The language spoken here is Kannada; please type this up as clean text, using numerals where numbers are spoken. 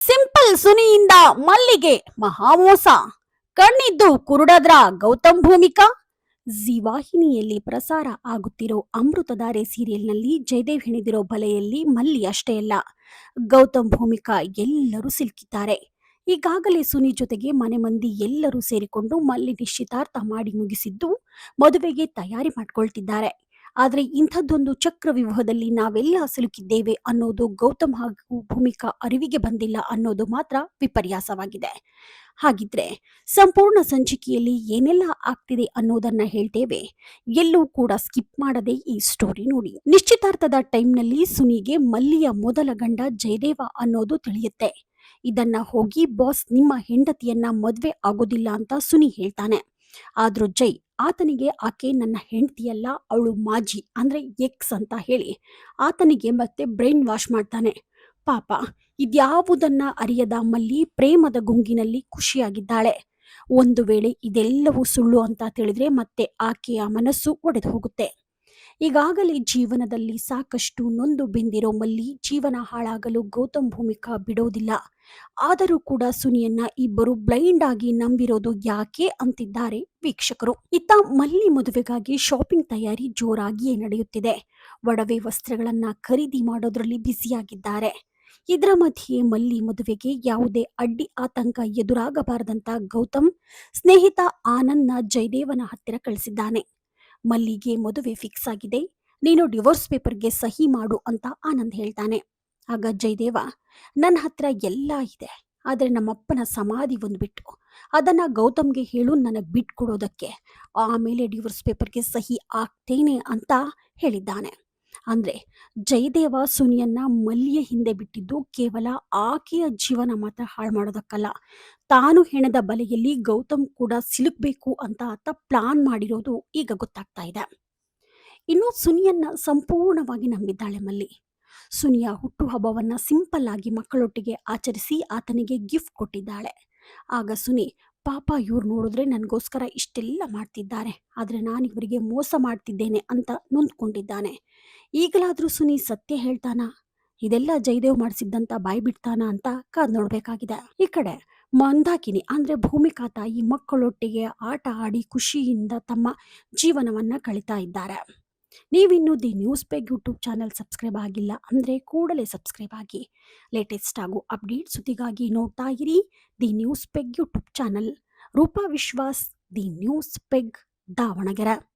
ಸಿಂಪಲ್ ಸುನಿಯಿಂದ ಮಲ್ಲಿಗೆ ಮಹಾಮೋಸ, ಕಣ್ಣಿದ್ದು ಕುರುಡದ್ರ ಗೌತಮ್ ಭೂಮಿಕಾ. ಜಿ ವಾಹಿನಿಯಲ್ಲಿ ಪ್ರಸಾರ ಆಗುತ್ತಿರೋ ಅಮೃತಧಾರೆ ಸೀರಿಯಲ್ನಲ್ಲಿ ಜಯದೇವ್ ಹೆಣೆದಿರೋ ಬಲೆಯಲ್ಲಿ ಮಲ್ಲಿ ಅಷ್ಟೇ ಅಲ್ಲ, ಗೌತಮ್ ಭೂಮಿಕಾ ಎಲ್ಲರೂ ಸಿಲುಕಿದ್ದಾರೆ. ಈಗಾಗಲೇ ಸುನಿ ಜೊತೆಗೆ ಮನೆ ಮಂದಿ ಎಲ್ಲರೂ ಸೇರಿಕೊಂಡು ಮಲ್ಲಿ ನಿಶ್ಚಿತಾರ್ಥ ಮಾಡಿ ಮುಗಿಸಿದ್ದು ಮದುವೆಗೆ ತಯಾರಿ ಮಾಡ್ಕೊಳ್ತಿದ್ದಾರೆ. ಆದ್ರೆ ಇಂಥದ್ದೊಂದು ಚಕ್ರವ್ಯೂಹದಲ್ಲಿ ನಾವೆಲ್ಲ ಸಿಲುಕಿದ್ದೇವೆ ಅನ್ನೋದು ಗೌತಮ್ ಹಾಗೂ ಭೂಮಿಕಾ ಅರಿವಿಗೆ ಬಂದಿಲ್ಲ ಅನ್ನೋದು ಮಾತ್ರ ವಿಪರ್ಯಾಸವಾಗಿದೆ. ಹಾಗಿದ್ರೆ ಸಂಪೂರ್ಣ ಸಂಚಿಕೆಯಲ್ಲಿ ಏನೆಲ್ಲ ಆಗ್ತಿದೆ ಅನ್ನೋದನ್ನ ಹೇಳ್ತೇವೆ. ಎಲ್ಲೂ ಕೂಡ ಸ್ಕಿಪ್ ಮಾಡದೆ ಈ ಸ್ಟೋರಿ ನೋಡಿ. ನಿಶ್ಚಿತಾರ್ಥದ ಟೈಮ್ನಲ್ಲಿ ಸುನಿಗೆ ಮಲ್ಲಿಯ ಮೊದಲ ಗಂಡ ಜಯದೇವ ಅನ್ನೋದು ತಿಳಿಯುತ್ತೆ. ಇದನ್ನ ಹೋಗಿ ಬಾಸ್ ನಿಮ್ಮ ಹೆಂಡತಿಯನ್ನ ಮದ್ವೆ ಆಗೋದಿಲ್ಲ ಅಂತ ಸುನಿ ಹೇಳ್ತಾನೆ. ಆದ್ರೂ ಜೈ ಆತನಿಗೆ ಆಕೆ ನನ್ನ ಹೆಂಡತಿಯಲ್ಲ, ಅವಳು ಮಾಜಿ ಅಂದ್ರೆ ಎಕ್ಸ್ ಅಂತ ಹೇಳಿ ಆತನಿಗೆ ಮತ್ತೆ ಬ್ರೈನ್ ವಾಶ್ ಮಾಡ್ತಾನೆ. ಪಾಪ ಇದ್ಯಾವುದನ್ನ ಅರಿಯದ ಮಲ್ಲಿ ಪ್ರೇಮದ ಗುಂಗಿನಲ್ಲಿ ಖುಷಿಯಾಗಿದ್ದಾಳೆ. ಒಂದು ವೇಳೆ ಇದೆಲ್ಲವೂ ಸುಳ್ಳು ಅಂತ ತಿಳಿದ್ರೆ ಮತ್ತೆ ಆಕೆಯ ಮನಸ್ಸು ಒಡೆದು ಹೋಗುತ್ತೆ. ಈಗಾಗಲೇ ಜೀವನದಲ್ಲಿ ಸಾಕಷ್ಟು ನೊಂದು ಬೆಂದಿರೋ ಮಲ್ಲಿ ಜೀವನ ಹಾಳಾಗಲು ಗೌತಮ್ ಭೂಮಿಕಾ ಬಿಡೋದಿಲ್ಲ. ಆದರೂ ಕೂಡ ಸುನಿಯನ್ನ ಇಬ್ಬರು ಬ್ಲೈಂಡ್ ಆಗಿ ನಂಬಿರೋದು ಯಾಕೆ ಅಂತಿದ್ದಾರೆ ವೀಕ್ಷಕರು. ಇತ್ತ ಮಲ್ಲಿ ಮದುವೆಗಾಗಿ ಶಾಪಿಂಗ್ ತಯಾರಿ ಜೋರಾಗಿಯೇ ನಡೆಯುತ್ತಿದೆ. ಒಡವೆ ವಸ್ತ್ರಗಳನ್ನ ಖರೀದಿ ಮಾಡೋದ್ರಲ್ಲಿ ಬ್ಯುಸಿಯಾಗಿದ್ದಾರೆ. ಇದರ ಮಧ್ಯೆ ಮಲ್ಲಿ ಮದುವೆಗೆ ಯಾವುದೇ ಅಡ್ಡಿ ಆತಂಕ ಎದುರಾಗಬಾರದಂತ ಗೌತಮ್ ಸ್ನೇಹಿತ ಆನಂದ್ನ ಜಯದೇವನ ಹತ್ತಿರ ಕಳಿಸಿದ್ದಾನೆ. ಮಲ್ಲಿಗೆ ಮದುವೆ ಫಿಕ್ಸ್ ಆಗಿದೆ, ನೀನು ಡಿವೋರ್ಸ್ ಪೇಪರ್ಗೆ ಸಹಿ ಮಾಡು ಅಂತ ಆನಂದ್ ಹೇಳ್ತಾನೆ. ಆಗ ಜಯದೇವ, ನನ್ನ ಹತ್ರ ಎಲ್ಲ ಇದೆ, ಆದರೆ ನಮ್ಮಪ್ಪನ ಸಮಾಧಿ ಒಂದು ಬಿಟ್ಟು ಅದನ್ನ ಗೌತಮ್ಗೆ ಹೇಳು ನನಗೆ ಬಿಟ್ಕೊಡೋದಕ್ಕೆ, ಆಮೇಲೆ ಡಿವೋರ್ಸ್ ಪೇಪರ್ಗೆ ಸಹಿ ಆಗ್ತೇನೆ ಅಂತ ಹೇಳಿದ್ದಾನೆ. ಅಂದ್ರೆ ಜಯದೇವ ಸುನಿಯನ್ನ ಮಲ್ಲಿಯ ಹಿಂದೆ ಬಿಟ್ಟಿದ್ದು ಕೇವಲ ಆಕೆಯ ಜೀವನ ಮಾತ್ರ ಹಾಳು ಮಾಡೋದಕ್ಕಲ್ಲ, ತಾನು ಹೆಣೆದ ಬಲೆಯಲ್ಲಿ ಗೌತಮ್ ಕೂಡ ಸಿಲುಕ್ಬೇಕು ಅಂತ ಆತ ಪ್ಲಾನ್ ಮಾಡಿರೋದು ಈಗ ಗೊತ್ತಾಗ್ತಾ ಇದೆ. ಇನ್ನು ಸುನಿಯನ್ನ ಸಂಪೂರ್ಣವಾಗಿ ನಂಬಿದ್ದಾಳೆ ಮಲ್ಲಿ. ಸುನಿಯ ಹುಟ್ಟುಹಬ್ಬವನ್ನ ಸಿಂಪಲ್ ಆಗಿ ಮಕ್ಕಳೊಟ್ಟಿಗೆ ಆಚರಿಸಿ ಆತನಿಗೆ ಗಿಫ್ಟ್ ಕೊಟ್ಟಿದ್ದಾಳೆ. ಆಗ ಸುನಿ, ಪಾಪ ಇವ್ರು ನೋಡಿದ್ರೆ ನನಗೋಸ್ಕರ ಇಷ್ಟೆಲ್ಲ ಮಾಡ್ತಿದ್ದಾರೆ, ಆದ್ರೆ ನಾನು ಇವರಿಗೆ ಮೋಸ ಮಾಡ್ತಿದ್ದೇನೆ ಅಂತ ನೊಂದ್ಕೊಂಡಿದ್ದಾನೆ. ಈಗಲಾದ್ರೂ ಸುನಿ ಸತ್ಯ ಹೇಳ್ತಾನಾ, ಇದೆಲ್ಲ ಜಯದೇವ್ ಮಾಡಿಸಿದ್ದಂತ ಬಾಯ್ ಬಿಡ್ತಾನ ಅಂತ ಕಾದ್ ನೋಡ್ಬೇಕಾಗಿದೆ. ಈ ಕಡೆ ಮಂದಾಕಿನಿ ಅಂದ್ರೆ ಭೂಮಿಕಾ ತಾಯಿ ಮಕ್ಕಳೊಟ್ಟಿಗೆ ಆಟ ಆಡಿ ಖುಷಿಯಿಂದ ತಮ್ಮ ಜೀವನವನ್ನ ಕಳಿತಾ ಇದ್ದಾರೆ. ನೀವಿನ್ನು the news peg YouTube channel subscribe ಆಗಿಲ್ಲ ಅಂದ್ರೆ ಕೂಡಲೇ ಸಬ್ಸ್ಕ್ರೈಬ್ ಆಗಿ. ಲೇಟೆಸ್ಟ್ ಆಗು ಅಪ್ಡೇಟ್ ಸುದ್ದಿಗಾಗಿ ನೋಡ್ತಾ ಇರಿ the news peg YouTube channel. Roopa Vishwas, the news peg, Davanagere.